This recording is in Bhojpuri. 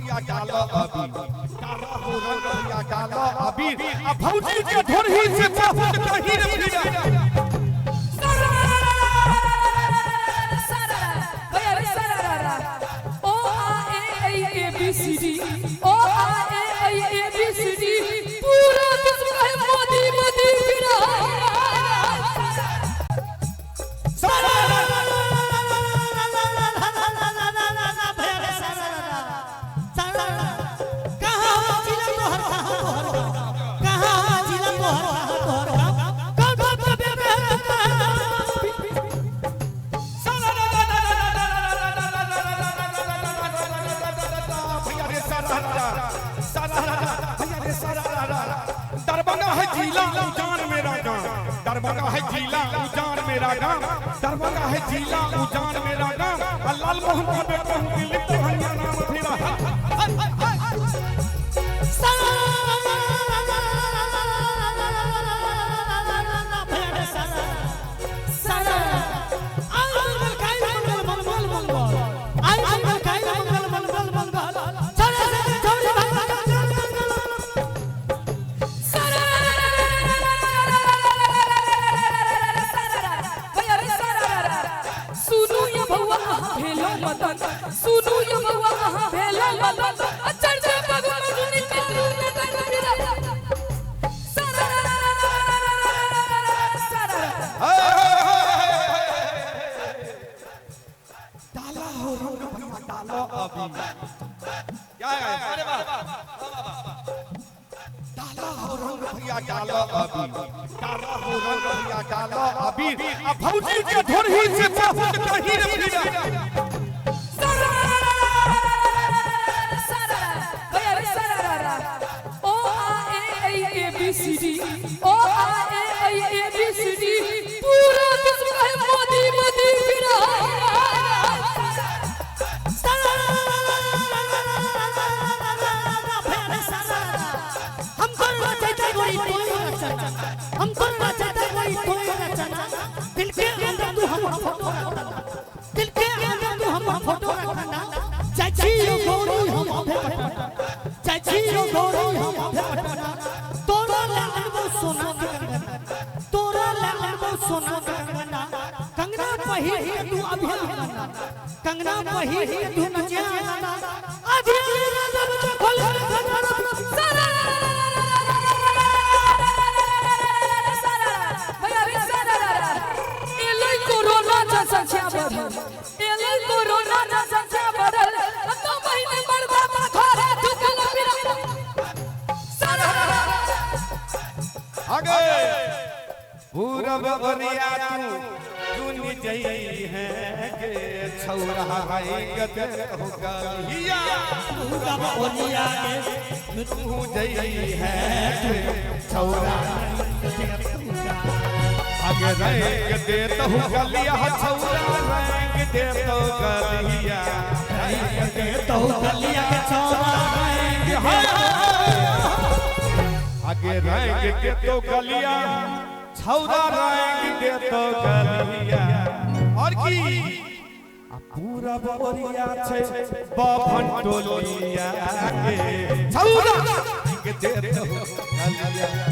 भैया डालो अबीर काला हो रंग भैया डालो अबीर अब भौजी के धोरही से बहुत कहीं न फिरा ABCD O A A ABCD पूरा विश्व है मोदी मोदी फिरा दरभंगा है जिला उजान मेरा गांव दरभंगा है जिला उजान मेरा गांव दरभंगा है जिला उजान मेरा गांव लाल मोहन का बेटा हूं दिलीप भैया नाम फिरा सुनो ये बउआ कहां भेला मदन अचर जे भगवान सुनी तेरू में तक गिरा डाला हो रंग भैया डालो अभी क्या है अरे वाह डाला हो रंग भैया डालो अभी डाला हो रंग भैया डालो अभी अब भौजी के धोरही से बहुत कहीं न फिरा ABCD O A ABCD पूरा विश्व है मोदी मोदी फिरा हमको नचाता कोई हमको नचाता कोई दिल के अंदर तू हमारा फोटो रखना दिल के अंदर तू हमारा फोटो रखना चाची यो गौरी हम आधे पटना चाची यो गौरी हम आधे पटना तोरा लाल वो सोना तोरा लाल वो सोना कंगना पहिर तू अभी कंगना पहिर तू नचियाना अभी राजा मुझे खोल सारा भैया रे सारा एले कोरोना का संख्या बढ़ल एले कोरोना का संख्या बढ़ल तो महीने मरदा पर घरे ठुकल फिरा सारा आगे पूरब बनिया तू चुन जई है के छौरा भाई गदे हो गलिया पूरब बनिया के तू जई है के छौरा आगे रंग दे तो गलिया छौरा रंग दे तो गलिया रंग दे तो गलिया के छौरा रंग आगे रंग के तो गलिया छौरा रंग के तो गलिया और की पूरा बबरिया छे बफन टोलिया के छौरा रंग के तो गलिया